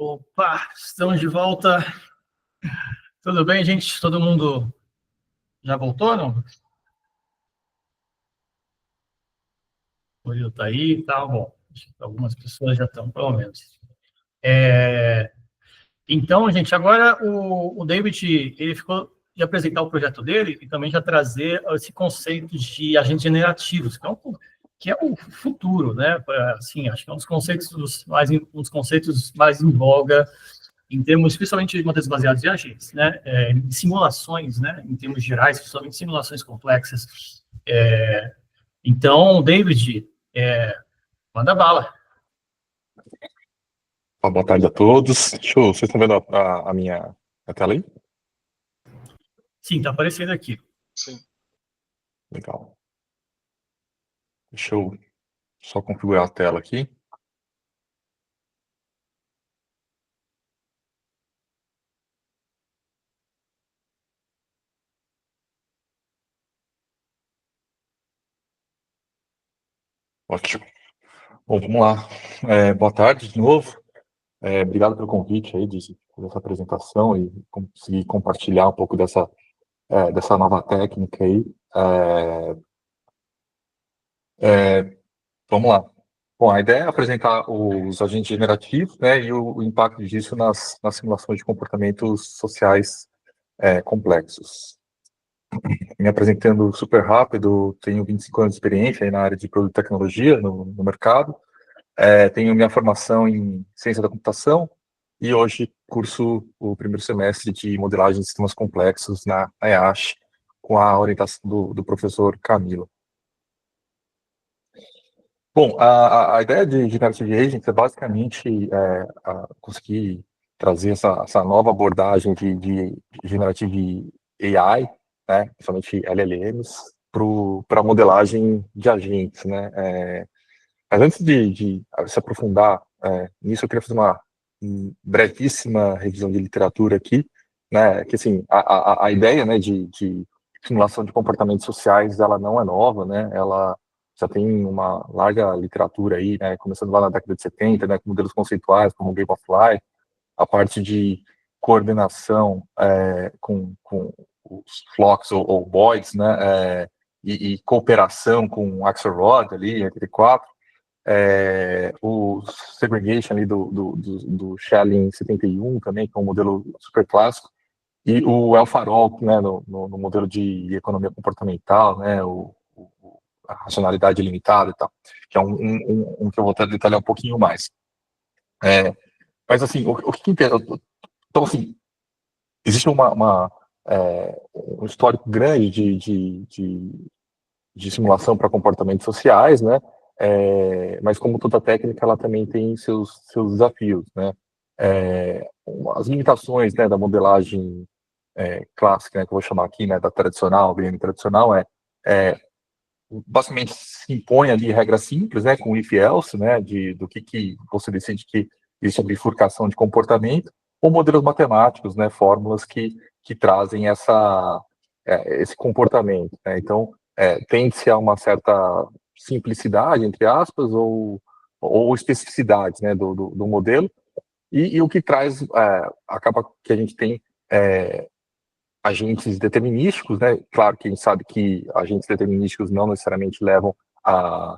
Opa, estamos de volta. Tudo bem, gente? Todo mundo já voltou, não? O Will tá aí, tá bom. Algumas pessoas já estão, pelo menos. Então, gente, agora o David, ele ficou de apresentar o projeto dele e também já trazer esse conceito de agentes generativos, que é o futuro, né? Assim, acho que é um dos conceitos mais em voga em termos, especialmente de modelos baseados em agentes, né, em simulações, né, em termos gerais, principalmente simulações complexas. Então, David, manda bala. Boa tarde a todos. Vocês estão vendo a minha tela aí? Sim, está aparecendo aqui. Sim. Legal. Deixa eu só configurar a tela aqui. Ótimo. Bom, vamos lá. Boa tarde de novo. Obrigado pelo convite aí, dessa apresentação e conseguir compartilhar um pouco dessa nova técnica aí. Vamos lá. Bom, a ideia é apresentar os agentes generativos, né, e o impacto disso nas simulações de comportamentos sociais complexos. Me apresentando super rápido, tenho 25 anos de experiência aí na área de produto e tecnologia no mercado, tenho minha formação em ciência da computação e hoje curso o primeiro semestre de modelagem de sistemas complexos na EASH, com a orientação do professor Camilo. Bom, a ideia de Generative Agents é basicamente conseguir trazer essa nova abordagem de Generative AI, né, principalmente LLMs, para a modelagem de agentes, né. Mas antes de se aprofundar nisso, eu queria fazer uma brevíssima revisão de literatura aqui, né, que assim, a ideia, né, de simulação de comportamentos sociais, ela não é nova, né, ela já tem uma larga literatura aí, né, começando lá na década de 70, né, com modelos conceituais como o Game of Life, a parte de coordenação com os flocks ou boids, né, e cooperação com o Axelrod ali, entre quatro, o segregation ali do Schelling 71 também, que é um modelo super clássico, e o El-Farol, né, no modelo de economia comportamental, né, a racionalidade limitada e tal, que é um que eu vou até detalhar um pouquinho mais. Mas, assim, o que então, assim, existe um histórico grande de simulação para comportamentos sociais, né, mas como toda técnica, ela também tem seus desafios, né. As limitações, né, da modelagem clássica, né, que eu vou chamar aqui, né, da tradicional, BM tradicional, basicamente se impõe ali regras simples, né, com if-else, né, do que você decide que existe a bifurcação de comportamento, ou modelos matemáticos, né, fórmulas que trazem esse comportamento, né. Então, tende-se a uma certa simplicidade, entre aspas, ou especificidade, né, do modelo, e o que traz, acaba que a gente tem agentes determinísticos, né? Claro que a gente sabe que agentes determinísticos não necessariamente levam a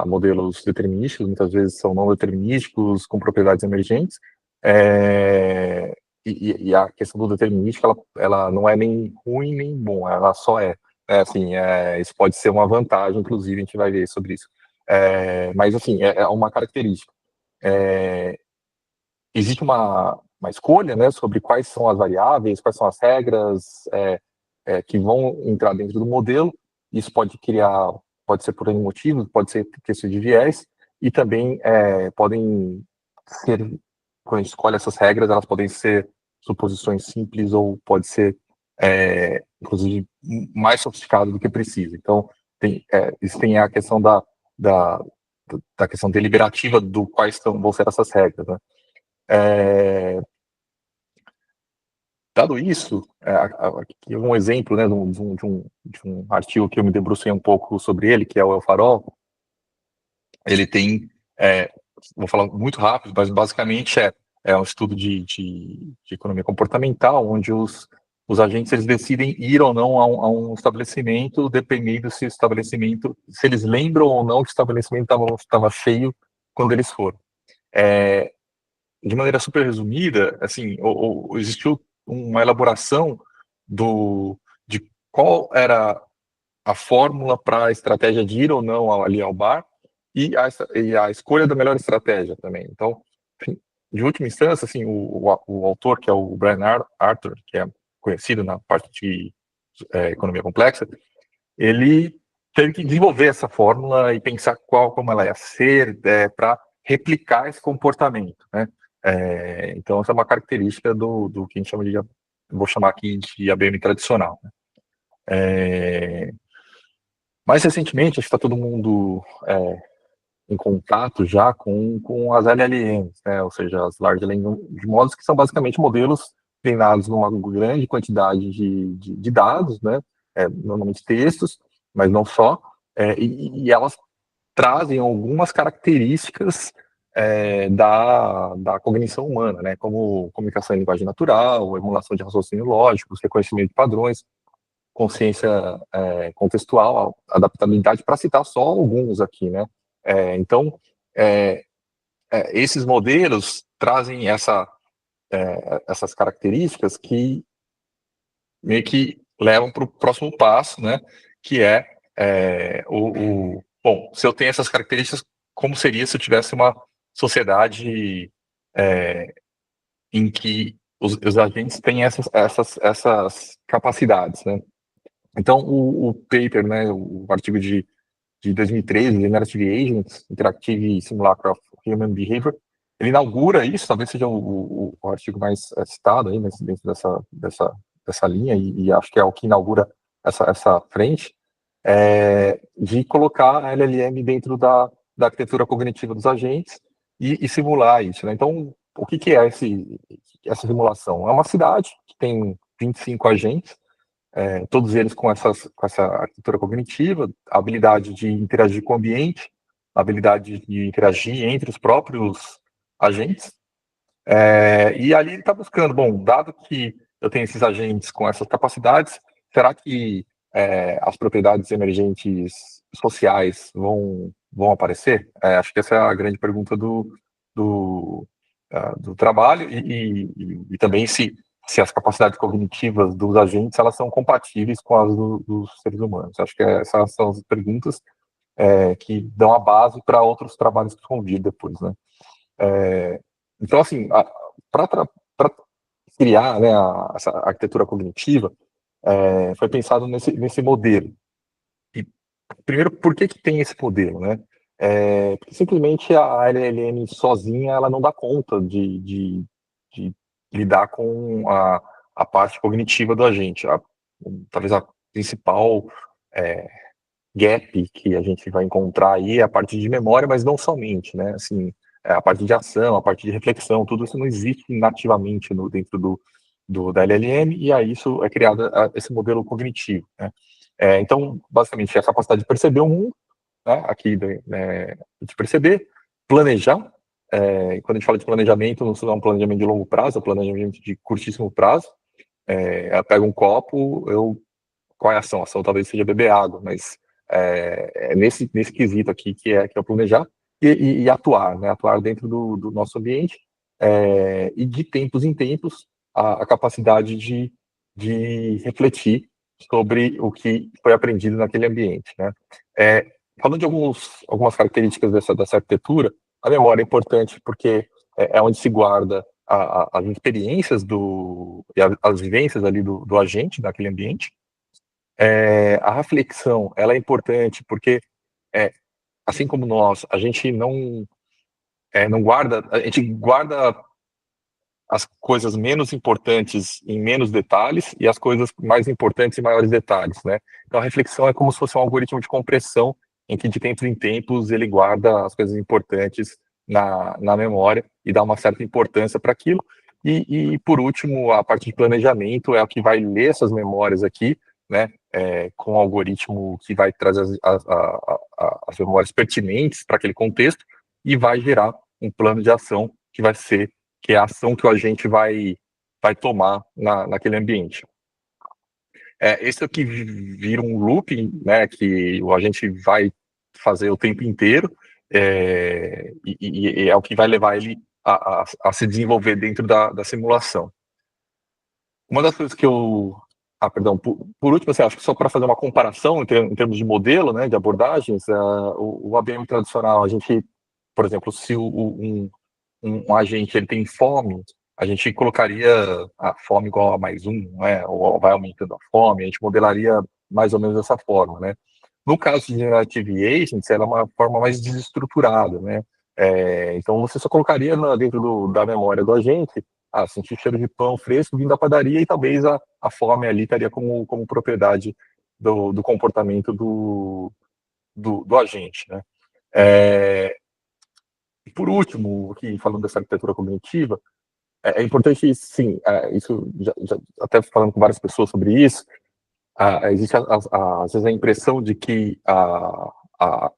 modelos determinísticos, muitas vezes são não determinísticos com propriedades emergentes, e a questão do determinístico, ela não é nem ruim nem bom, ela só é. Assim, isso pode ser uma vantagem, inclusive, a gente vai ver sobre isso. Mas, assim, é uma característica. Existe uma escolha, né, sobre quais são as variáveis, quais são as regras que vão entrar dentro do modelo. Isso pode ser por N motivos, pode ser questão de viés, e também podem ser, quando a gente escolhe essas regras, elas podem ser suposições simples ou pode ser, inclusive, mais sofisticado do que precisa. Então, isso tem a questão da questão deliberativa do quais vão ser essas regras, né? Dado isso, aqui é um exemplo, né, de um artigo que eu me debrucei um pouco sobre ele, que é o El-Farol. Ele tem, vou falar muito rápido, mas basicamente é um estudo de economia comportamental, onde os agentes eles decidem ir ou não a um estabelecimento, dependendo se o estabelecimento, se eles lembram ou não que o estabelecimento estava cheio quando eles foram. De maneira super resumida, assim, existiu uma elaboração de qual era a fórmula para a estratégia de ir ou não ali ao bar e a escolha da melhor estratégia também. Então, de última instância, assim, o autor, que é o Brian Arthur, que é conhecido na parte de economia complexa, ele teve que desenvolver essa fórmula e pensar como ela ia ser para replicar esse comportamento, né? Então, essa é uma característica do que a gente chama vou chamar aqui de ABM tradicional, né? Mais recentemente, acho que está todo mundo em contato já com as LLMs, né? Ou seja, as Large Language Models, que são basicamente modelos treinados numa grande quantidade de dados, né? Normalmente textos, mas não só, e elas trazem algumas características da cognição humana, né? Como comunicação em linguagem natural, emulação de raciocínio lógicos, reconhecimento de padrões, consciência contextual, adaptabilidade, para citar só alguns aqui, né? Então, esses modelos trazem essas características que meio que levam para o próximo passo, né? Que bom, se eu tenho essas características, como seria se eu tivesse uma sociedade em que os agentes têm essas capacidades, né? Então, o paper, né, o artigo de 2013, Generative Agents, Interactive Simulacra of Human Behavior, ele inaugura isso, talvez seja o artigo mais citado aí, dentro dessa linha, e acho que é o que inaugura essa frente, de colocar a LLM dentro da arquitetura cognitiva dos agentes e simular isso, né? Então, o que é essa simulação? É uma cidade que tem 25 agentes, todos eles com essa arquitetura cognitiva, a habilidade de interagir com o ambiente, a habilidade de interagir entre os próprios agentes, e ali ele está buscando, bom, dado que eu tenho esses agentes com essas capacidades, será que as propriedades emergentes sociais vão aparecer? Acho que essa é a grande pergunta do trabalho, e também se as capacidades cognitivas dos agentes elas são compatíveis com as dos seres humanos. Acho que essas são as perguntas que dão a base para outros trabalhos que vão vir depois, né? Então, assim, para criar, né, essa arquitetura cognitiva, foi pensado nesse modelo. E, primeiro, por que tem esse modelo, né? Porque simplesmente a LLM sozinha ela não dá conta de lidar com a parte cognitiva do agente. Talvez a principal gap que a gente vai encontrar aí é a parte de memória, mas não somente, né? Assim, a parte de ação, a parte de reflexão, tudo isso não existe nativamente dentro da LLM, e aí isso é criado esse modelo cognitivo, né? Então, basicamente, é a capacidade de perceber o mundo, né, aqui, de perceber, planejar. Quando a gente fala de planejamento, não é um planejamento de longo prazo, é um planejamento de curtíssimo prazo. Eu pego um copo, qual é a ação? A ação talvez seja beber água, mas nesse quesito aqui que é o planejar e atuar, né? Atuar dentro do nosso ambiente, e de tempos em tempos a capacidade de refletir sobre o que foi aprendido naquele ambiente, né? Falando de algumas características dessa arquitetura, a memória é importante porque é onde se guarda as experiências e as vivências ali do agente naquele ambiente. A reflexão, ela é importante porque, assim como nós, a gente não guarda, a gente guarda as coisas menos importantes em menos detalhes e as coisas mais importantes em maiores detalhes, né? Então a reflexão é como se fosse um algoritmo de compressão em que de tempos em tempos ele guarda as coisas importantes na memória e dá uma certa importância para aquilo. E por último, a parte de planejamento é o que vai ler essas memórias aqui, né? Com um algoritmo que vai trazer as memórias pertinentes para aquele contexto e vai gerar um plano de ação que é a ação que o agente vai tomar naquele ambiente. Esse aqui vira um looping, né, que o agente vai fazer o tempo inteiro, e é o que vai levar ele a se desenvolver dentro da simulação. Uma das coisas que eu... perdão, por último, assim, acho que só para fazer uma comparação em termos de modelo, né, de abordagens, o ABM tradicional, a gente, por exemplo, se um agente ele tem fome, a gente colocaria a fome igual a mais um, né, ou vai aumentando a fome, a gente modelaria mais ou menos dessa forma, né. No caso de Generative Agents, ela é uma forma mais desestruturada, né, então você só colocaria dentro da memória do agente, sentir cheiro de pão fresco vindo da padaria, e talvez a fome ali estaria como propriedade do comportamento do agente, né. E por último, aqui falando dessa arquitetura cognitiva, é importante, sim, isso já até falando com várias pessoas sobre isso, existe às vezes a impressão de que a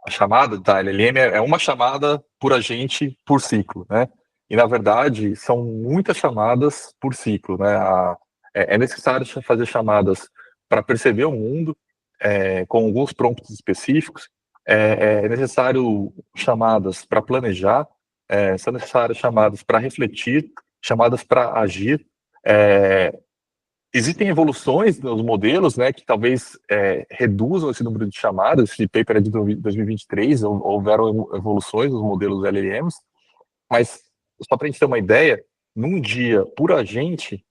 chamada da LLM é uma chamada por agente por ciclo, né? E na verdade são muitas chamadas por ciclo, né? É necessário fazer chamadas para perceber o mundo, com alguns prompts específicos. É necessário chamadas para planejar, são necessárias chamadas para refletir, chamadas para agir. Existem evoluções nos modelos, né, que talvez reduzam esse número de chamadas. Esse paper é de 2023, houveram evoluções nos modelos LLMs, mas só para a gente ter uma ideia, num dia, por agente,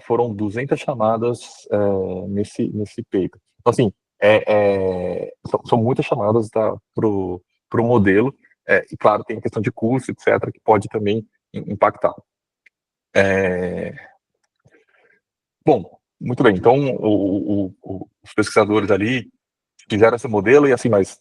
foram 200 chamadas nesse paper. Então, assim, são muitas chamadas para o modelo, e claro, tem a questão de custo, etc., que pode também impactar. Bom, muito bem, então os pesquisadores ali fizeram esse modelo, e assim, mas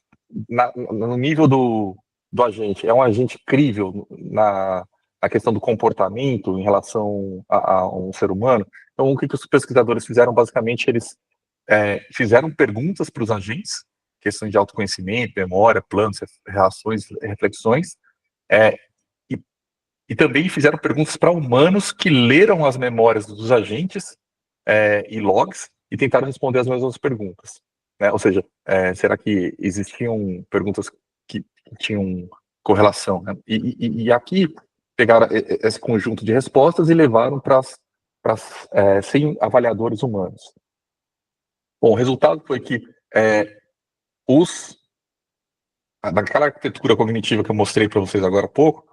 no nível do agente, é um agente crível na questão do comportamento em relação a um ser humano? Então, o que os pesquisadores fizeram? Basicamente, eles fizeram perguntas para os agentes, questões de autoconhecimento, memória, planos, reações, reflexões, e também fizeram perguntas para humanos que leram as memórias dos agentes e logs, e tentaram responder as mesmas perguntas, né? Ou seja, será que existiam perguntas que tinham correlação, né? E aqui pegaram esse conjunto de respostas e levaram para 100 avaliadores humanos. Bom, o resultado foi que naquela arquitetura cognitiva que eu mostrei para vocês agora há pouco,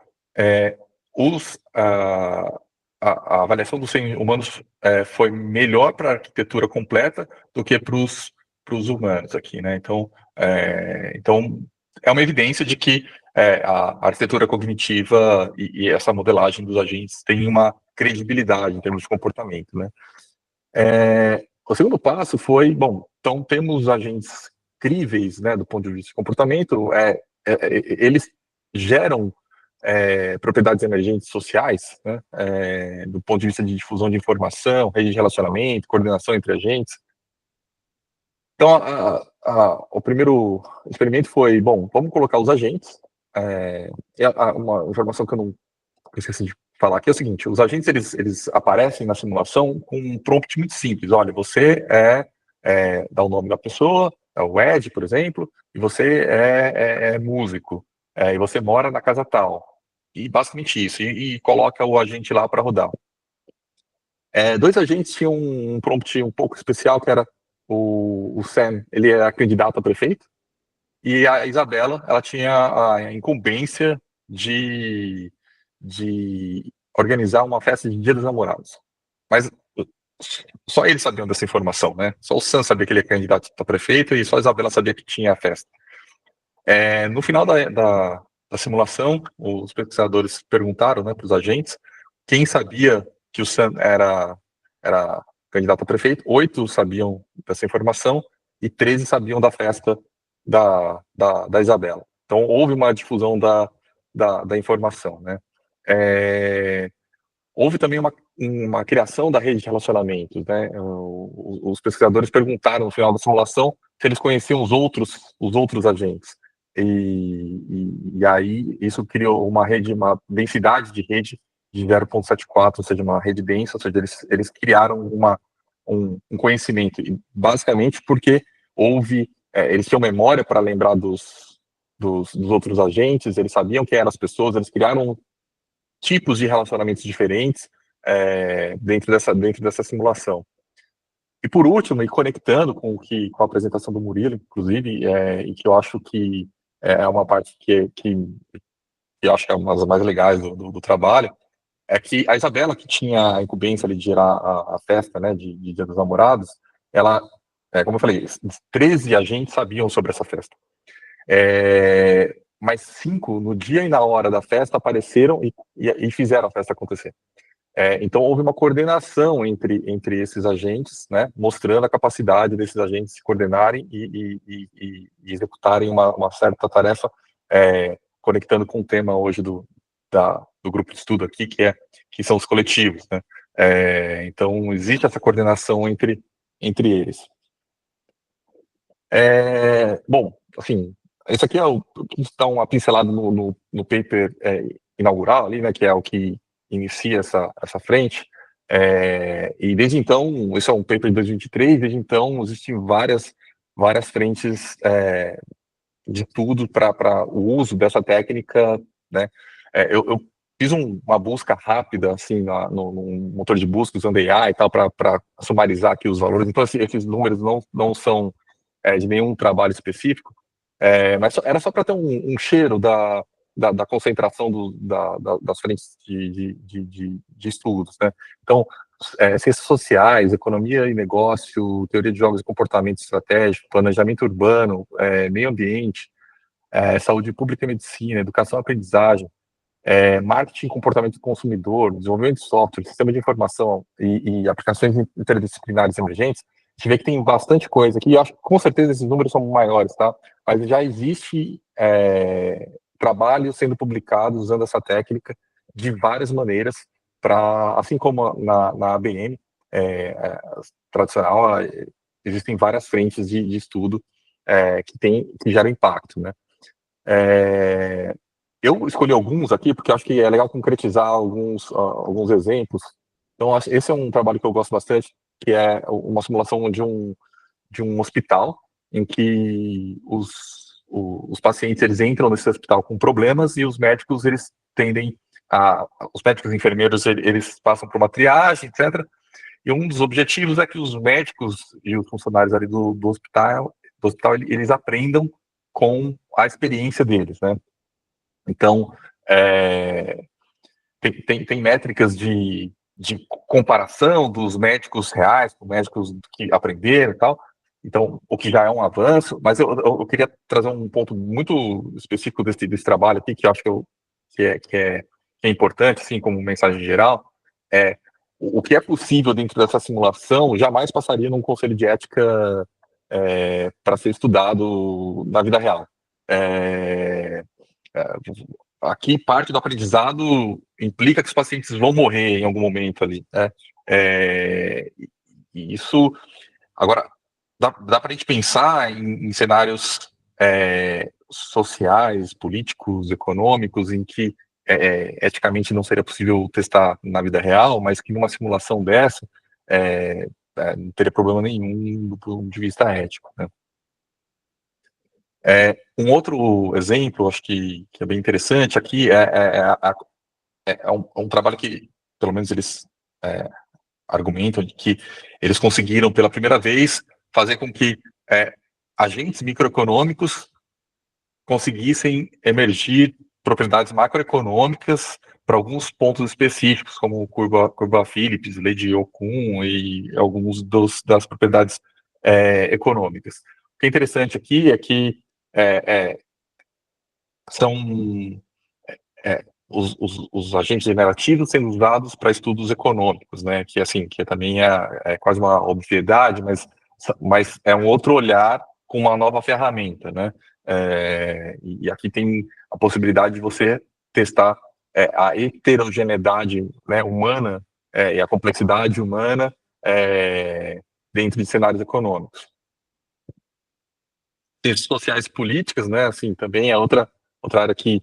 a avaliação dos 100 humanos foi melhor para a arquitetura completa do que para os humanos aqui, né? Então, é uma evidência de que a arquitetura cognitiva e essa modelagem dos agentes tem uma credibilidade em termos de comportamento, né? O segundo passo foi, bom, então temos agentes críveis, né, do ponto de vista de comportamento, eles geram propriedades emergentes sociais, né, do ponto de vista de difusão de informação, rede de relacionamento, coordenação entre agentes. Então, o primeiro experimento foi, bom, vamos colocar os agentes, uma informação que eu não esqueci de falar aqui é o seguinte: os agentes eles aparecem na simulação com um prompt muito simples. Olha, você dá o nome da pessoa, é o Ed, por exemplo, e você é músico, e você mora na casa tal. E basicamente isso, e coloca o agente lá para rodar. Dois agentes tinham um prompt um pouco especial, que era o Sam, ele era candidato a prefeito, e a Isabela, ela tinha a incumbência de organizar uma festa de Dia dos Namorados. Mas só eles sabiam dessa informação, né? Só o Sam sabia que ele é candidato a prefeito, e só a Isabela sabia que tinha a festa. No final da simulação, os pesquisadores perguntaram, né, para os agentes quem sabia que o Sam era candidato a prefeito. 8 sabiam dessa informação e 13 sabiam da festa da Isabela. Então, houve uma difusão da informação, né? Houve também uma criação da rede de relacionamentos, né? Os pesquisadores perguntaram no final da simulação se eles conheciam os outros agentes. e aí isso criou uma rede, uma densidade de rede de 0,74, ou seja, uma rede densa, ou seja, eles criaram um conhecimento, basicamente porque eles tinham memória para lembrar dos outros agentes, eles sabiam quem eram as pessoas, eles criaram tipos de relacionamentos diferentes dentro dessa simulação. E por último, e conectando com a apresentação do Murilo, inclusive, e que eu acho que é uma parte que eu acho que é uma das mais legais do trabalho, é que a Isabela, que tinha a incumbência ali de gerar a festa, né, de Dia dos Namorados, ela, como eu falei, 13 agentes sabiam sobre essa festa. Mas 5, no dia e na hora da festa, apareceram e fizeram a festa acontecer. Então, houve uma coordenação entre esses agentes, né, mostrando a capacidade desses agentes se coordenarem e executarem uma certa tarefa, conectando com o tema hoje do grupo de estudo aqui, que são os coletivos, né? Então, existe essa coordenação entre eles. Bom, assim, esse aqui é o que está uma pincelada no paper inaugural ali, né, que é o que inicia essa frente, e desde então, esse é um paper de 2023, desde então existem várias frentes de tudo para o uso dessa técnica, né. Eu fiz uma busca rápida, assim, no motor de busca, usando AI e tal, para sumarizar aqui os valores, então assim, esses números não são de nenhum trabalho específico, mas era só para ter um cheiro da concentração das frentes de estudos, né? Então, ciências sociais, economia e negócio, teoria de jogos e comportamento estratégico, planejamento urbano, meio ambiente, saúde pública e medicina, educação e aprendizagem, marketing e comportamento do consumidor, desenvolvimento de software, sistema de informação e aplicações interdisciplinares emergentes. A gente vê que tem bastante coisa aqui, e acho que com certeza esses números são maiores, tá? Mas já existe trabalho sendo publicado usando essa técnica de várias maneiras, assim como na ABM tradicional, existem várias frentes de estudo que geram impacto, né? Eu escolhi alguns aqui porque acho que é legal concretizar alguns exemplos. Então, esse é um trabalho que eu gosto bastante, que é uma simulação de um hospital, em que os pacientes eles entram nesse hospital com problemas e os médicos eles os médicos e enfermeiros eles passam por uma triagem, etc. E um dos objetivos é que os médicos e os funcionários ali do hospital eles aprendam com a experiência deles, né? Então, tem métricas de comparação dos médicos reais com médicos que aprenderam e tal, então, o que já é um avanço, mas eu queria trazer um ponto muito específico desse trabalho aqui, que eu acho que é importante, assim, como mensagem geral, o que é possível dentro dessa simulação jamais passaria num conselho de ética para ser estudado na vida real. Aqui, parte do aprendizado implica que os pacientes vão morrer em algum momento ali, né? E isso, agora, dá para a gente pensar em cenários sociais, políticos, econômicos, em que eticamente não seria possível testar na vida real, mas que numa simulação dessa não teria problema nenhum do ponto de vista ético, né? Um outro exemplo, acho que é bem interessante aqui, é um trabalho que, pelo menos eles argumentam de que eles conseguiram pela primeira vez fazer com que agentes microeconômicos conseguissem emergir propriedades macroeconômicas para alguns pontos específicos, como curva Phillips, lei de Okun e alguns das propriedades econômicas. O que é interessante aqui é que são os agentes generativos sendo usados para estudos econômicos, né? Que assim, que também é quase uma obviedade, mas é um outro olhar com uma nova ferramenta, né? E aqui tem a possibilidade de você testar a heterogeneidade, né, humana e a complexidade humana dentro de cenários econômicos. ciências sociais e políticas, né, assim, também é outra área que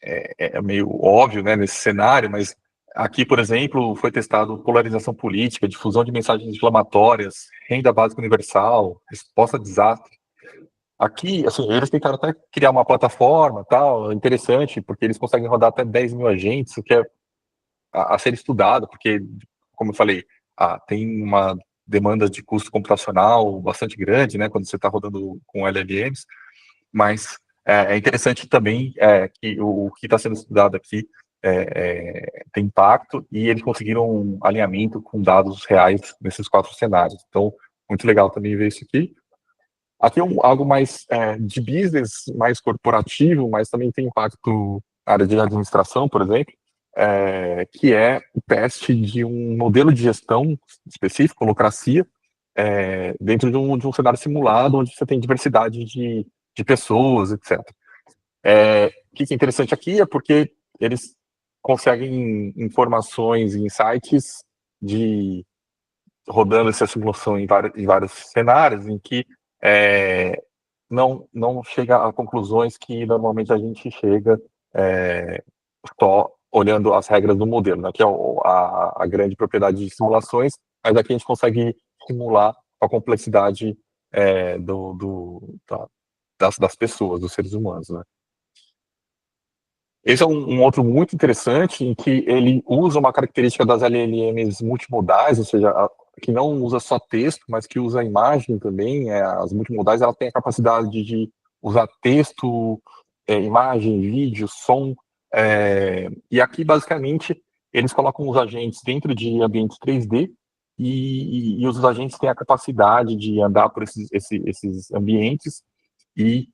é meio óbvio, né, nesse cenário, mas aqui, por exemplo, foi testado polarização política, difusão de mensagens inflamatórias, renda básica universal, resposta a desastre. Aqui, assim, eles tentaram até criar uma plataforma, tal, interessante, porque eles conseguem rodar até 10 mil agentes, o que é a ser estudado, porque, como eu falei, tem uma demanda de custo computacional bastante grande, né, quando você está rodando com LLMs, mas é interessante também que o que está sendo estudado aqui tem impacto e eles conseguiram um alinhamento com dados reais nesses 4 cenários. Então, muito legal também ver isso aqui. Aqui é algo mais de business, mais corporativo, mas também tem impacto na área de administração, por exemplo, que é o teste de um modelo de gestão específico, holacracia, dentro de um cenário simulado, onde você tem diversidade de pessoas, etc. O que é interessante aqui é porque eles conseguem informações e insights rodando essa simulação em vários cenários, em que não chega a conclusões que normalmente a gente chega só olhando as regras do modelo, né, que é a grande propriedade de simulações, mas aqui a gente consegue simular a complexidade das pessoas, dos seres humanos, né. Esse é um outro muito interessante, em que ele usa uma característica das LLMs multimodais, ou seja, que não usa só texto, mas que usa imagem também. As multimodais, ela tem a capacidade de usar texto, imagem, vídeo, som, e aqui, basicamente, eles colocam os agentes dentro de ambientes 3D, e os agentes têm a capacidade de andar por esses ambientes e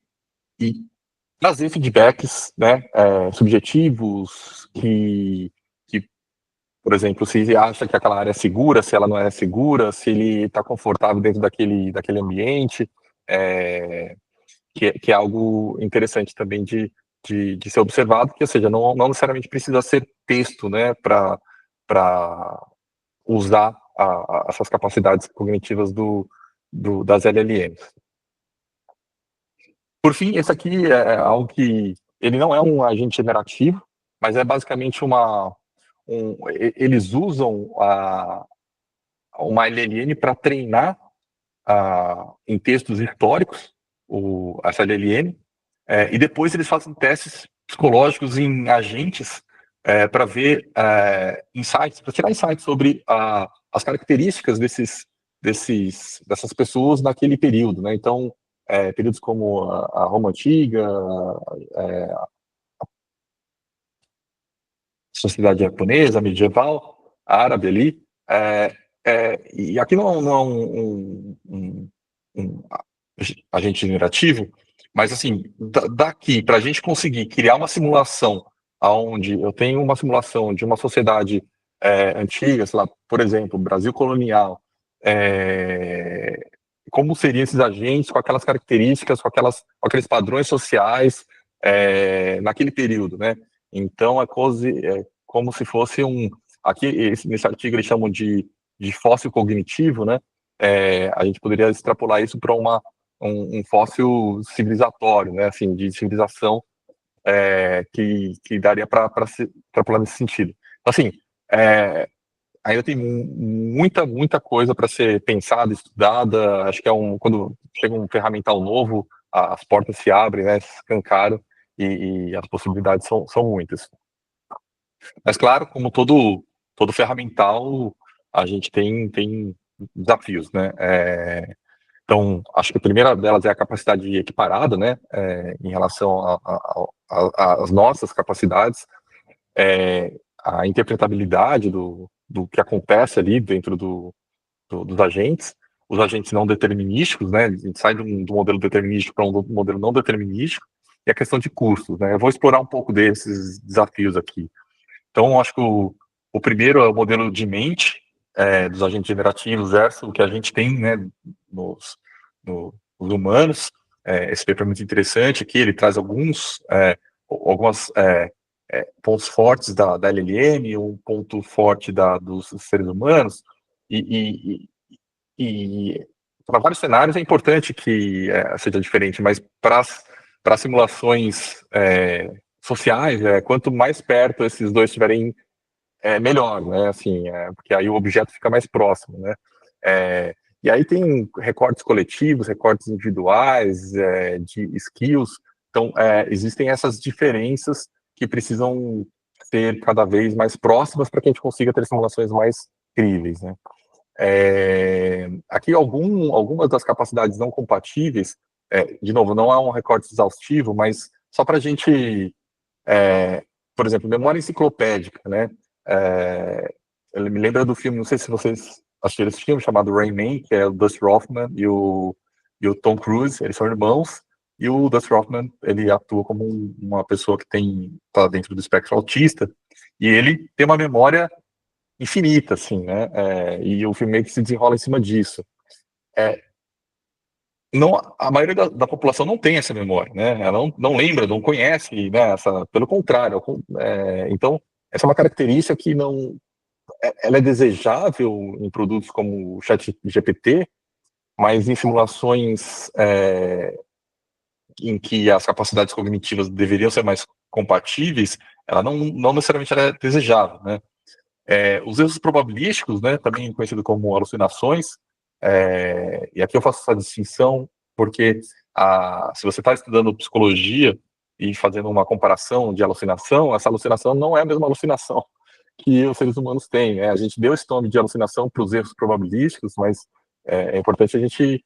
trazer feedbacks, né, subjetivos, por exemplo, se ele acha que aquela área é segura, se ela não é segura, se ele está confortável dentro daquele ambiente, que é algo interessante também de ser observado, que, ou seja, não necessariamente precisa ser texto, né, para usar essas capacidades cognitivas das LLMs. Por fim, esse aqui é algo que ele não é um agente generativo, mas é basicamente eles usam uma LLM para treinar em textos históricos essa LLM, e depois eles fazem testes psicológicos em agentes para ver insights, para tirar insights sobre as características dessas pessoas naquele período, né? Então, períodos como a Roma Antiga, a sociedade japonesa, medieval, árabe ali, e aqui não é um agente generativo, mas assim, daqui para a gente conseguir criar uma simulação onde eu tenho uma simulação de uma sociedade antiga, sei lá, por exemplo, Brasil colonial, como seriam esses agentes com aquelas características, com aqueles padrões sociais naquele período, né? Então é como se fosse aqui nesse artigo eles chamam de fóssil cognitivo, né? A gente poderia extrapolar isso para um fóssil civilizatório, né? Assim, de civilização que daria para extrapolar nesse sentido. Então, assim, ainda tem muita coisa para ser pensada, estudada. Acho que quando chega um ferramental novo, as portas se abrem, né, se escancaram e as possibilidades são muitas. Mas, claro, como todo ferramental, a gente tem desafios, né? Então, acho que a primeira delas é a capacidade equiparada, né, em relação às nossas capacidades, a interpretabilidade do que acontece ali dentro dos agentes, os agentes não determinísticos, né, a gente sai do modelo determinístico para um modelo não determinístico, e a questão de custos, né. Eu vou explorar um pouco desses desafios aqui. Então, acho que o primeiro é o modelo de mente dos agentes generativos versus o que a gente tem, né, nos humanos. Esse paper é muito interessante aqui, ele traz alguns pontos fortes da LLM, um ponto forte dos seres humanos, e para vários cenários é importante que seja diferente, mas para simulações sociais, quanto mais perto esses dois estiverem, melhor, né? Assim, porque aí o objeto fica mais próximo, né? E aí tem recortes coletivos, recortes individuais, de skills. Então, existem essas diferenças que precisam ser cada vez mais próximas para que a gente consiga ter simulações mais críveis, né? Aqui algumas das capacidades não compatíveis, de novo, não há um recorte exaustivo, mas só para a gente, por exemplo, memória enciclopédica, né? Ele me lembra do filme, não sei se vocês assistiram esse filme, chamado Rain Man, que é o Dustin Hoffman e o Tom Cruise, eles são irmãos, e o Dustin Hoffman, ele atua como uma pessoa que está dentro do espectro autista, e ele tem uma memória infinita, assim, né? E o filme meio que se desenrola em cima disso. Não, a maioria da população não tem essa memória, né? Ela não lembra, não conhece, né? Pelo contrário. Então, essa é uma característica que não... Ela é desejável em produtos como o ChatGPT, mas em simulações em que as capacidades cognitivas deveriam ser mais compatíveis, ela não necessariamente é desejável, né? Os erros probabilísticos, né, também conhecido como alucinações, e aqui eu faço essa distinção porque se você está estudando psicologia e fazendo uma comparação de alucinação, essa alucinação não é a mesma alucinação que os seres humanos têm, né? A gente deu esse nome de alucinação para os erros probabilísticos, mas é importante a gente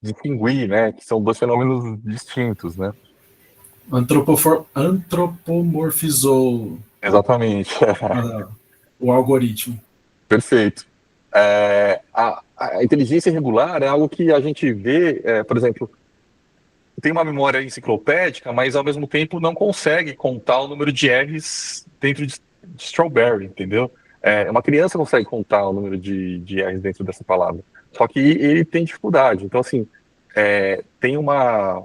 distinguir, né, que são dois fenômenos distintos, né? Antropomorfizou Exatamente. o algoritmo. Perfeito. A inteligência irregular é algo que a gente vê, por exemplo, tem uma memória enciclopédica, mas ao mesmo tempo não consegue contar o número de R's dentro de strawberry, entendeu? Uma criança consegue contar o número de R's dentro dessa palavra, só que ele tem dificuldade. Então, assim, tem uma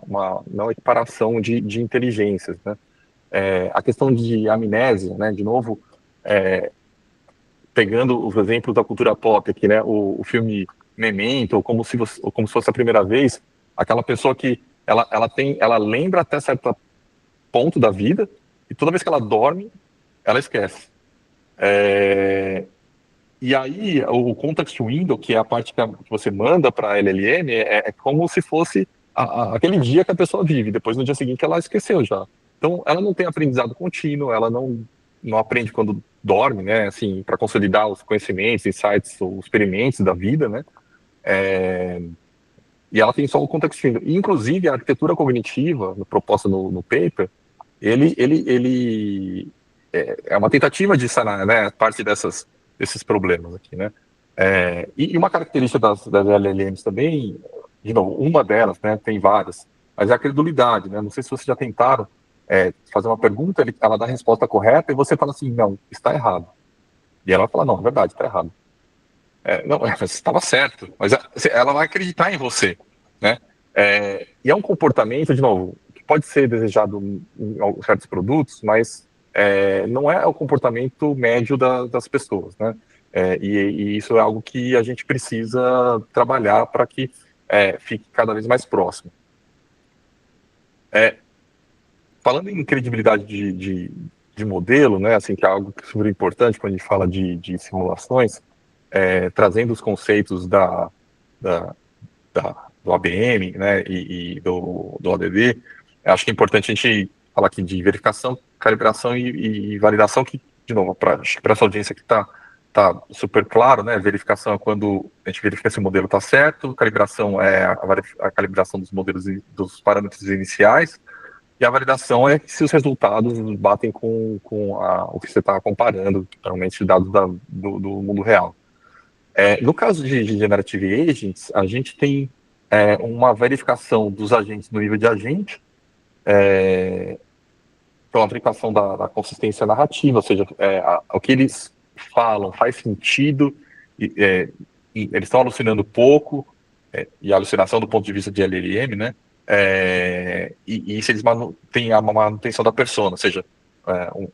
equiparação de inteligências, né? A questão de amnésia, né? De novo, pegando os exemplos da cultura pop aqui, né? O filme Memento, como se fosse a primeira vez, aquela pessoa que ela lembra até certo ponto da vida e toda vez que ela dorme, ela esquece. E aí o context window, que é a parte que você manda para a LLM, é como se fosse aquele dia que a pessoa vive. Depois no dia seguinte ela esqueceu já. Então ela não tem aprendizado contínuo, ela não aprende quando dorme, né, assim, para consolidar os conhecimentos, insights, os experimentos da vida, né, e ela tem só o context window. E, inclusive, a arquitetura cognitiva, proposta no paper, ele é uma tentativa de sanar, né, parte desses problemas aqui, né. E uma característica das LLMs também, de novo, uma delas, né, tem várias, mas é a credulidade, né, não sei se vocês já tentaram fazer uma pergunta, ela dá a resposta correta e você fala assim, não, está errado. E ela fala, não, é verdade, está errado. Não, você estava certo, mas ela vai acreditar em você, né? E é um comportamento, de novo, que pode ser desejado em certos produtos, mas não é o comportamento médio das pessoas, né? E isso é algo que a gente precisa trabalhar para que fique cada vez mais próximo. Falando em credibilidade de modelo, né, assim, que é algo super importante quando a gente fala de simulações, trazendo os conceitos do ABM, né, e do ODD, acho que é importante a gente falar aqui de verificação, calibração e validação, que, de novo, para essa audiência que está super claro, né, verificação é quando a gente verifica se o modelo está certo, calibração é a calibração dos modelos, dos parâmetros iniciais, e a validação é se os resultados batem com o que você está comparando, normalmente dados do mundo real. No caso de Generative Agents, a gente tem uma verificação dos agentes no nível de agente, então a verificação da consistência narrativa, ou seja, o que eles falam faz sentido, e eles estão alucinando pouco, e a alucinação do ponto de vista de LLM, né? E se eles têm a manutenção da persona, ou seja, um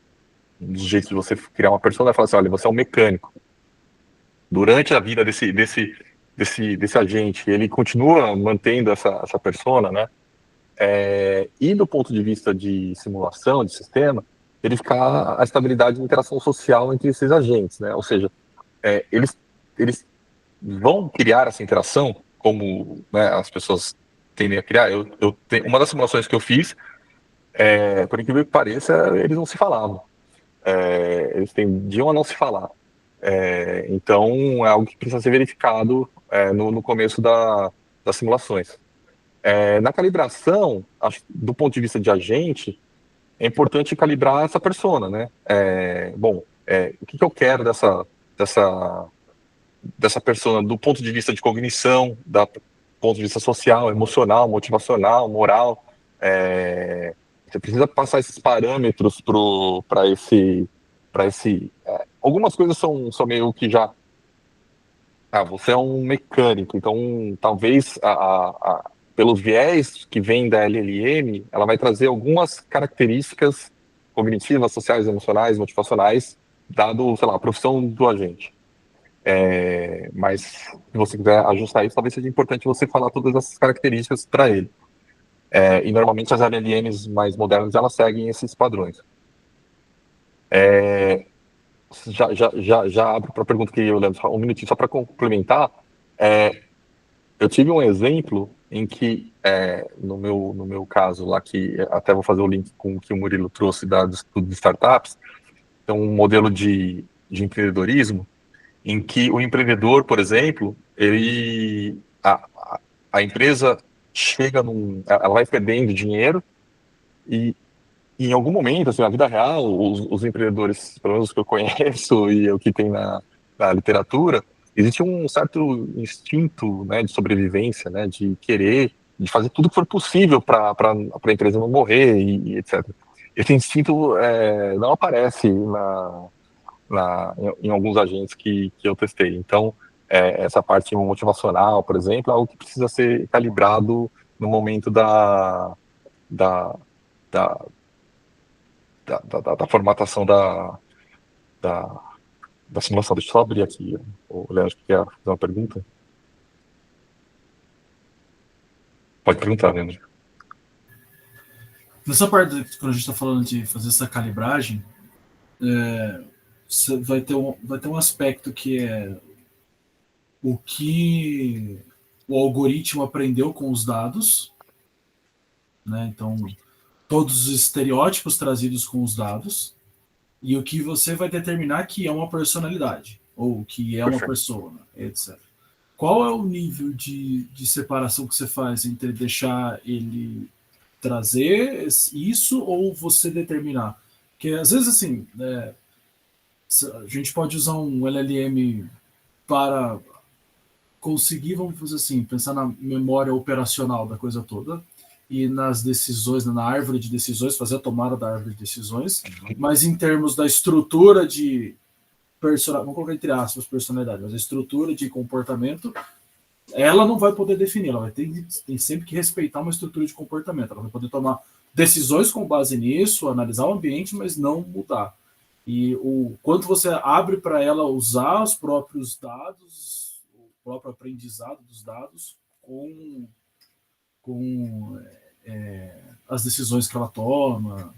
dos jeitos de você criar uma persona é falar assim, olha, você é um mecânico. Durante a vida desse desse agente, ele continua mantendo essa persona, né? E do ponto de vista de simulação, de sistema, verificar a estabilidade de interação social entre esses agentes, né? Ou seja, eles vão criar essa interação como, né, as pessoas tendem a criar. Uma das simulações que eu fiz, por incrível que pareça, eles não se falavam. Eles tendiam a não se falar. Então, é algo que precisa ser verificado no começo das simulações. Na calibração, do ponto de vista de agente, é importante calibrar essa persona, né? O que eu quero dessa persona do ponto de vista de cognição, do ponto de vista social, emocional, motivacional, moral. Você precisa passar esses parâmetros para esse. Algumas coisas são meio que já. Você é um mecânico, então talvez pelo viés que vem da LLM, ela vai trazer algumas características cognitivas, sociais, emocionais, motivacionais, dado, sei lá, a profissão do agente. Mas se você quiser ajustar isso, talvez seja importante você falar todas essas características para ele. E normalmente as LLMs mais modernas, elas seguem esses padrões. Já abro para a pergunta que eu lembro, um minutinho, só para complementar. Eu tive um exemplo em que, no meu caso lá, que até vou fazer o link com o que o Murilo trouxe do estudo de startups, então um modelo de empreendedorismo, em que o empreendedor, por exemplo, a empresa chega ela vai perdendo dinheiro e em algum momento, assim, na vida real, os empreendedores, pelo menos os que eu conheço e o que tem na literatura, existe um certo instinto, né, de sobrevivência, né, de querer, de fazer tudo que for possível para a empresa não morrer e etc. Esse instinto não aparece em alguns agentes que eu testei. Então, essa parte motivacional, por exemplo, é algo que precisa ser calibrado no momento da formatação da simulação. Deixa eu só abrir aqui. O Leandro quer fazer uma pergunta? Pode perguntar, Leandro. Nessa parte, quando a gente está falando de fazer essa calibragem, vai ter um aspecto que é o que o algoritmo aprendeu com os dados, né? Então, todos os estereótipos trazidos com os dados, e o que você vai determinar que é uma personalidade, ou que é uma persona, etc. Qual é o nível de separação que você faz entre deixar ele trazer isso ou você determinar? Porque às vezes, assim, a gente pode usar um LLM para conseguir, vamos fazer assim, pensar na memória operacional da coisa toda e nas decisões, na árvore de decisões, fazer a tomada da árvore de decisões, mas em termos da estrutura de personalidade, vamos colocar entre aspas personalidade, mas a estrutura de comportamento, ela não vai poder definir, ela vai ter sempre que respeitar uma estrutura de comportamento, ela vai poder tomar decisões com base nisso, analisar o ambiente, mas não mudar. E o quanto você abre para ela usar os próprios dados, o próprio aprendizado dos dados com as decisões que ela toma.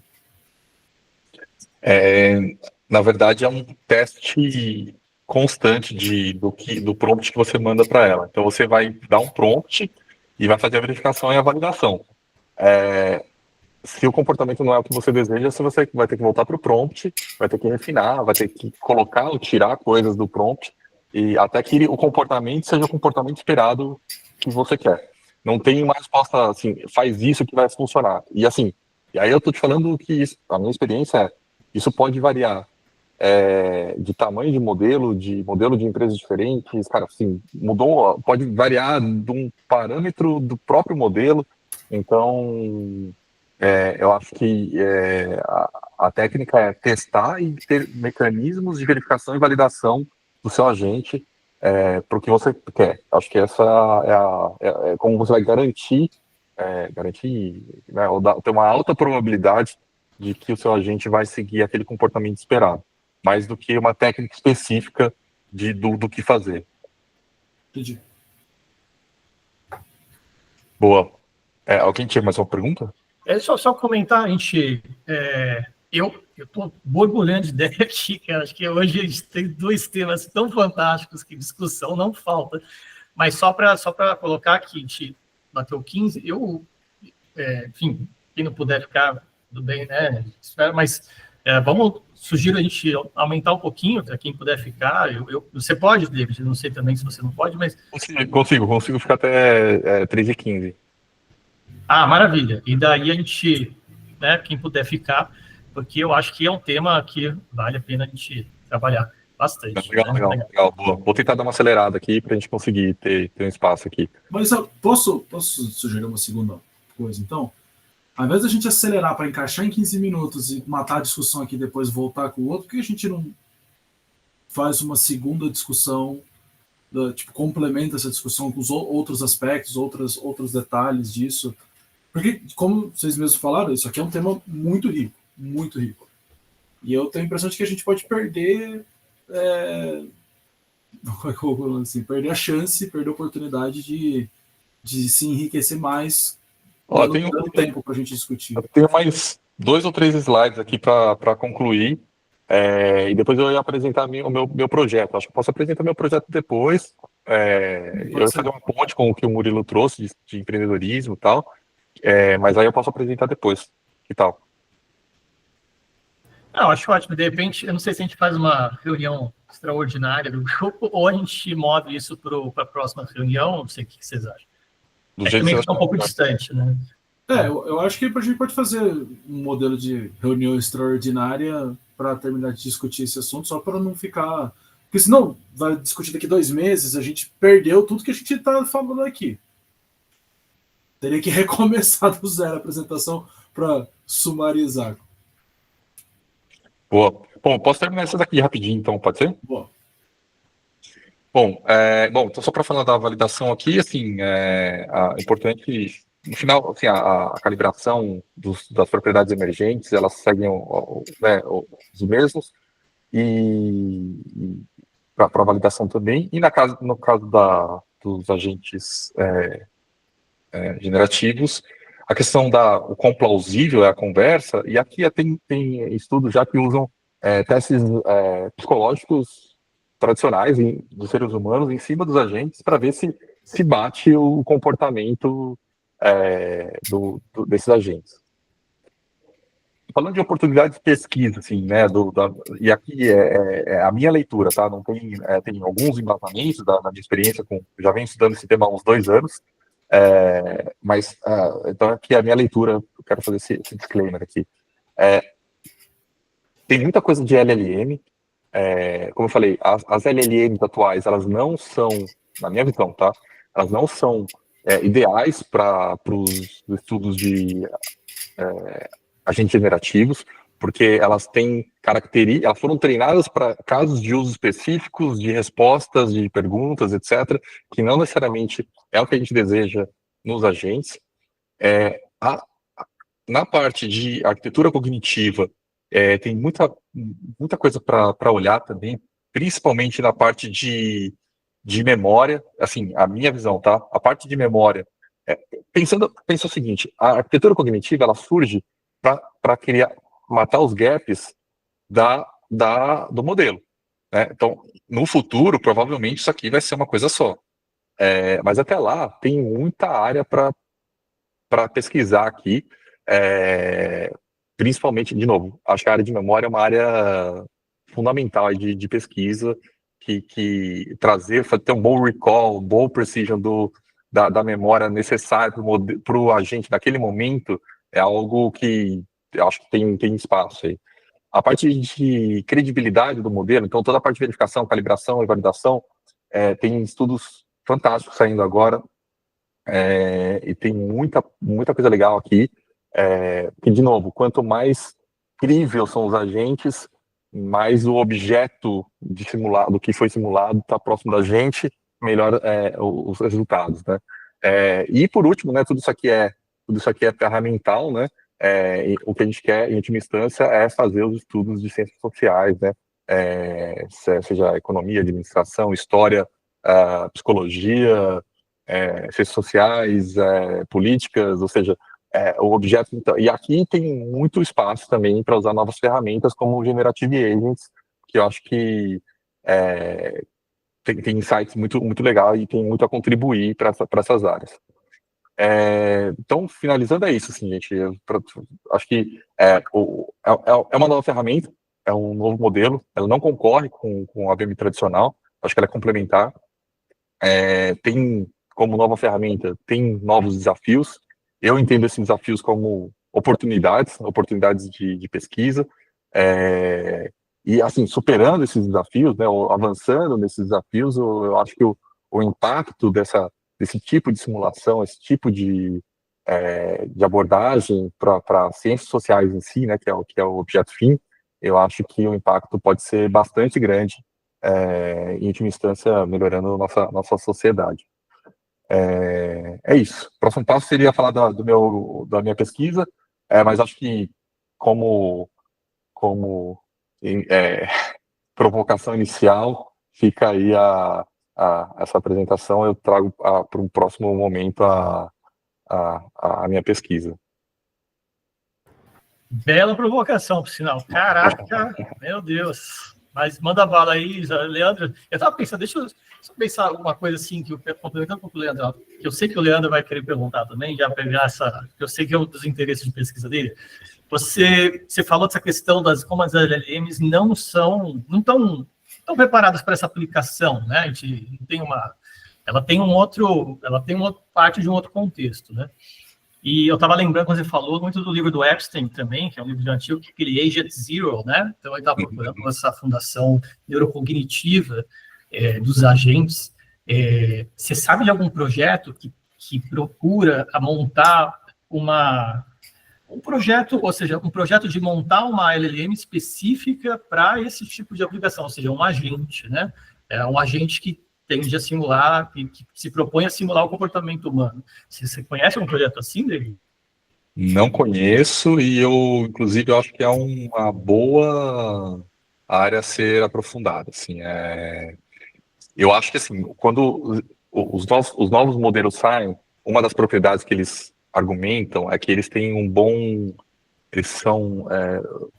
Na verdade, é um teste constante do prompt que você manda para ela. Então, você vai dar um prompt e vai fazer a verificação e a validação. Se o comportamento não é o que você deseja, você vai ter que voltar para o prompt, vai ter que refinar, vai ter que colocar ou tirar coisas do prompt, e até que o comportamento seja o comportamento esperado que você quer. Não tem uma resposta assim, faz isso que vai funcionar. E assim, e aí eu tô te falando que a minha experiência isso pode variar de tamanho de modelo de empresas diferentes, cara, assim, pode variar de um parâmetro do próprio modelo. Então, eu acho que a técnica é testar e ter mecanismos de verificação e validação do seu agente para o que você quer. Acho que essa é como você vai garantir, né, ou ter uma alta probabilidade de que o seu agente vai seguir aquele comportamento esperado, mais do que uma técnica específica do que fazer. Entendi. Boa. Alguém tinha mais uma pergunta? Só comentar, eu estou borbulhando de ideia aqui, cara. Acho que hoje a gente tem dois temas tão fantásticos que discussão não falta. Mas só para colocar que a gente bateu 15, enfim, quem não puder ficar, tudo bem, né? Espero, mas sugiro a gente aumentar um pouquinho, para quem puder ficar. Você pode, David, não sei também se você não pode, mas... Consigo ficar até 3h15. Ah, maravilha. E daí a gente, né, quem puder ficar, porque eu acho que é um tema que vale a pena a gente trabalhar bastante. Legal. Boa. Vou tentar dar uma acelerada aqui para a gente conseguir ter um espaço aqui. Mas eu posso sugerir uma segunda coisa, então? Ao invés da gente acelerar para encaixar em 15 minutos e matar a discussão aqui e depois voltar com o outro, por que a gente não faz uma segunda discussão, tipo, complementa essa discussão com os outros aspectos, outros detalhes disso? Porque, como vocês mesmos falaram, isso aqui é um tema muito rico, muito rico. E eu tenho a impressão de que a gente pode perder perder a chance, perder a oportunidade de se enriquecer mais, dando tempo para a gente discutir. Eu tenho mais 2 ou 3 slides aqui para concluir, e depois eu ia apresentar o meu projeto. Acho que eu posso apresentar meu projeto depois. Eu ia fazer uma ponte com o que o Murilo trouxe de empreendedorismo e tal, mas aí eu posso apresentar depois. Que tal? Não, acho ótimo. De repente, eu não sei se a gente faz uma reunião extraordinária do grupo ou a gente move isso para a próxima reunião. Não sei o que vocês acham. Também fica um pouco distante, né? Eu acho que a gente pode fazer um modelo de reunião extraordinária para terminar de discutir esse assunto, só para não ficar... Porque senão, vai discutir daqui 2 meses, a gente perdeu tudo que a gente está falando aqui. Teria que recomeçar do zero a apresentação para sumarizar. Boa. Bom, posso terminar essa daqui rapidinho, então, pode ser? Boa. Bom, então só para falar da validação aqui, assim, importante, no final, assim, a calibração das propriedades emergentes, elas seguem os mesmos, e para a validação também, e no caso dos agentes generativos, a questão o quão plausível é a conversa, e aqui tem estudos já que usam testes psicológicos tradicionais dos seres humanos em cima dos agentes para ver se bate o comportamento desses agentes. Falando de oportunidade de pesquisa, assim, né, e aqui a minha leitura, tá? Não tem alguns embasamentos da minha experiência já venho estudando esse tema há uns 2 anos, mas então aqui a minha leitura, eu quero fazer esse disclaimer aqui. Tem muita coisa de LLM, como eu falei, as LLMs atuais, elas não são, na minha visão, tá? Elas não são ideais para os estudos de agentes generativos, porque elas têm características, elas foram treinadas para casos de uso específicos, de respostas, de perguntas, etc., que não necessariamente é o que a gente deseja nos agentes. Na parte de arquitetura cognitiva, tem muita coisa para olhar também, principalmente na parte de memória, assim, a minha visão, tá? A parte de memória, pensa o seguinte, a arquitetura cognitiva, ela surge para matar os gaps do modelo, né? Então, no futuro, provavelmente, isso aqui vai ser uma coisa só. Mas até lá, tem muita área para pesquisar aqui, principalmente, de novo, acho que a área de memória é uma área fundamental de pesquisa, que ter um bom recall, um bom precision da memória necessária para o agente naquele momento, é algo que eu acho que tem espaço aí. A parte de credibilidade do modelo, então toda a parte de verificação, calibração e validação, tem estudos fantásticos saindo agora, e tem muita coisa legal aqui, que, de novo, quanto mais crível são os agentes, mais o objeto do que foi simulado está próximo da gente, melhor os resultados, né? E por último, né, tudo isso aqui é ferramental, né? O que a gente quer, em última instância, é fazer os estudos de ciências sociais, né? Seja economia, administração, história, psicologia, ciências sociais, políticas, ou seja, o objeto. Então, e aqui tem muito espaço também para usar novas ferramentas como o Generative Agents, que eu acho que tem insights muito legal e tem muito a contribuir para essas áreas. Então, finalizando, é isso, assim, gente. Acho que é uma nova ferramenta, é um novo modelo, ela não concorre com a BIM tradicional, acho que ela é complementar. Tem como nova ferramenta, tem novos desafios. Eu entendo esses desafios como oportunidades de pesquisa. E, assim, superando esses desafios, né, ou avançando nesses desafios, eu acho que o impacto desse tipo de simulação, esse tipo de abordagem para ciências sociais em si, né, que é o objeto fim, eu acho que o impacto pode ser bastante grande, em última instância, melhorando nossa sociedade. É isso. O próximo passo seria falar da minha pesquisa, mas acho que como provocação inicial, fica aí essa apresentação, eu trago para um próximo momento a minha pesquisa. Bela provocação, por sinal. Caraca, meu Deus. Mas manda bala aí, Leandro. Eu estava pensando, deixa eu só pensar alguma coisa assim, complementando um pouco o Leandro, que eu sei que o Leandro vai querer perguntar também, já pegar eu sei que é um dos interesses de pesquisa dele. Você falou dessa questão como as LLMs não estão preparadas para essa aplicação, né? A gente tem ela tem uma parte de um outro contexto, né? E eu estava lembrando, quando você falou, muito do livro do Epstein também, que é um livro antigo, que é aquele Agent Zero, né? Então, ele estava procurando essa fundação neurocognitiva dos agentes. Você sabe de algum projeto que procura montar um projeto, ou seja, um projeto de montar uma LLM específica para esse tipo de aplicação, ou seja, um agente, né? É um agente que tende a simular, que se propõe a simular o comportamento humano. Você conhece um projeto assim, David? Não conheço e inclusive, eu acho que é uma boa área a ser aprofundada. Assim, eu acho que, assim, quando os novos modelos saem, uma das propriedades que eles argumentam é que eles têm eles são,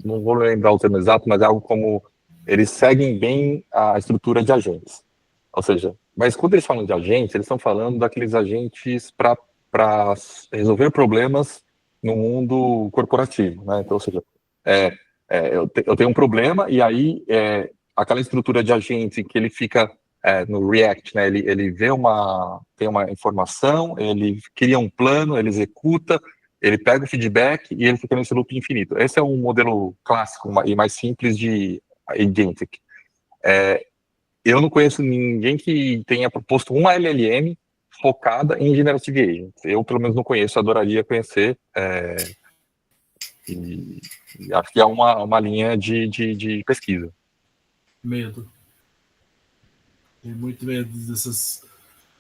não vou lembrar o termo exato, mas é algo como, eles seguem bem a estrutura de agentes. Ou seja, mas quando eles falam de agentes, eles estão falando daqueles agentes para resolver problemas no mundo corporativo, né? Então, ou seja, eu tenho um problema e aí aquela estrutura de agente que ele fica no React, né? Ele tem uma informação, ele cria um plano, ele executa, ele pega o feedback e ele fica nesse loop infinito. Esse é um modelo clássico e mais simples de agentic. Eu não conheço ninguém que tenha proposto uma LLM focada em Generative Agents. Eu, pelo menos, não conheço, adoraria conhecer. E acho que é uma linha de pesquisa. Medo. Tem muito medo dessas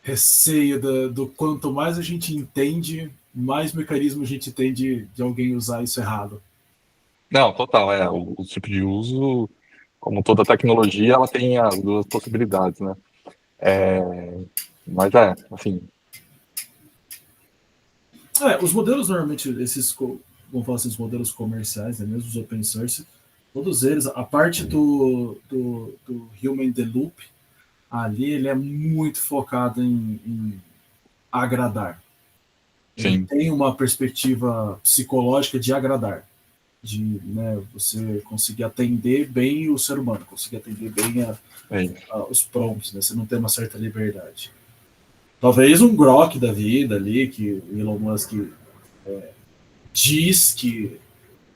receio do quanto mais a gente entende, mais mecanismo a gente tem de alguém usar isso errado. Não, total. O tipo de uso, como toda tecnologia, ela tem as duas possibilidades, né? Mas assim. Os modelos normalmente, vamos falar assim, os modelos comerciais, né, mesmo os open source, todos eles, a parte do Human in the Loop, ali ele é muito focado em agradar. Ele Sim. tem uma perspectiva psicológica de agradar, de, né, você conseguir atender bem o ser humano, conseguir atender bem os prompts, né, você não tem uma certa liberdade. Talvez um Grok da vida ali, que o Elon Musk diz que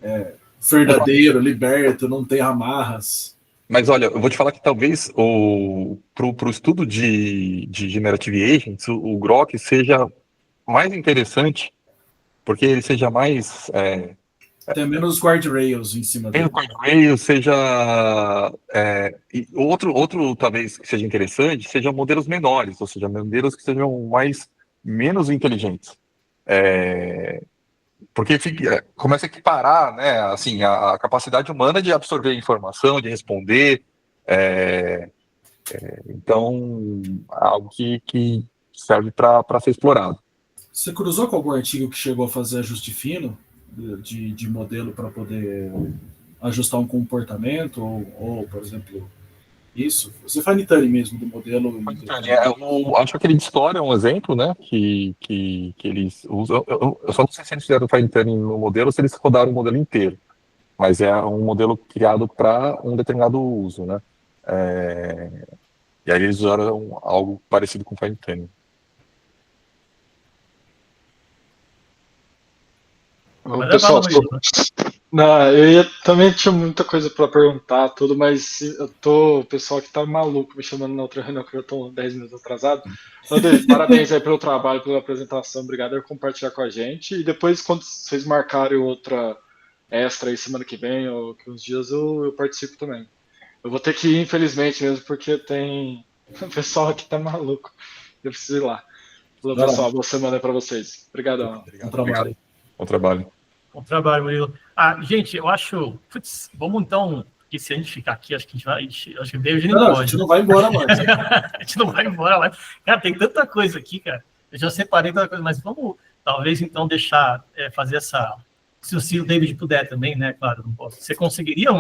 é verdadeiro, liberto, não tem amarras. Mas olha, eu vou te falar que talvez pro estudo de Generative Agents, o Grok seja mais interessante, porque ele seja mais... Tem menos guardrails em cima dele. Guardrails, seja... e outro, talvez, que seja interessante, sejam modelos menores, ou seja, modelos que sejam menos inteligentes. Porque começa a equiparar, né, assim, a capacidade humana de absorver informação, de responder. Então, algo que serve para ser explorado. Você cruzou com algum artigo que chegou a fazer ajuste fino de modelo para poder ajustar um comportamento ou, por exemplo, isso? Você faz Nitani mesmo do modelo? Eu acho que aquele de história é um exemplo, né? Que eles usam. Eu só não sei se eles fizeram o fine tuning no modelo ou se eles rodaram o modelo inteiro. Mas é um modelo criado para um determinado uso, né? E aí eles usaram algo parecido com fine tuning. Pessoal, eu também tinha muita coisa para perguntar, tudo, mas o pessoal que tá maluco me chamando na outra reunião, que eu tô 10 minutos atrasado. Então, David, parabéns aí pelo trabalho, pela apresentação, obrigado por compartilhar com a gente. E depois, quando vocês marcarem outra extra aí semana que vem, ou que uns dias, eu participo também. Eu vou ter que ir, infelizmente, mesmo, porque tem o pessoal aqui tá maluco. Eu preciso ir lá. Falou, pessoal, boa semana para vocês. Obrigadão. Bom trabalho. Bom trabalho. Bom trabalho, Murilo. Gente, eu acho. Vamos então, que se a gente ficar aqui, acho que a gente vai. Acho que o David nem pode. A gente não vai embora mais. A gente não vai embora mais. Cara, tem tanta coisa aqui, cara. Eu já separei tanta coisa, mas vamos talvez então deixar fazer essa. Se o David puder também, né? Claro, não posso. Você conseguiria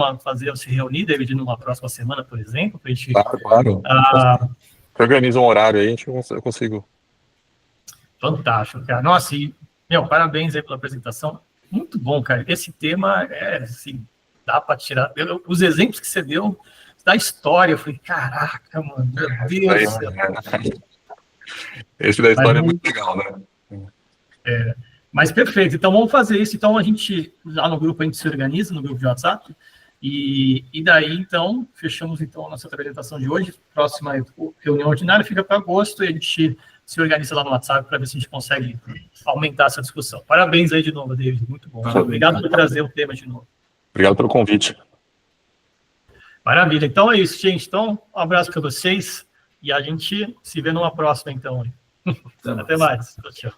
se reunir, David, numa próxima semana, por exemplo? Pra gente, claro. Você organiza um horário aí, eu consigo. Fantástico, cara. Nossa, parabéns aí pela apresentação. Muito bom, cara. Esse tema assim, dá para tirar. Os exemplos que você deu da história, eu falei, caraca, mano, meu Deus do céu. Esse da história é muito legal, né? Mas perfeito. Então vamos fazer isso. Então a gente, lá no grupo, a gente se organiza, no grupo de WhatsApp, e daí, então, fechamos então a nossa apresentação de hoje. Próxima reunião ordinária fica para agosto, e a gente se organiza lá no WhatsApp para ver se a gente consegue aumentar essa discussão. Parabéns aí de novo, David. Muito bom. Parabéns, obrigado por trazer o tema de novo. Obrigado pelo convite. Maravilha. Então é isso, gente. Então, um abraço para vocês e a gente se vê numa próxima, então. Até mais. Tchau.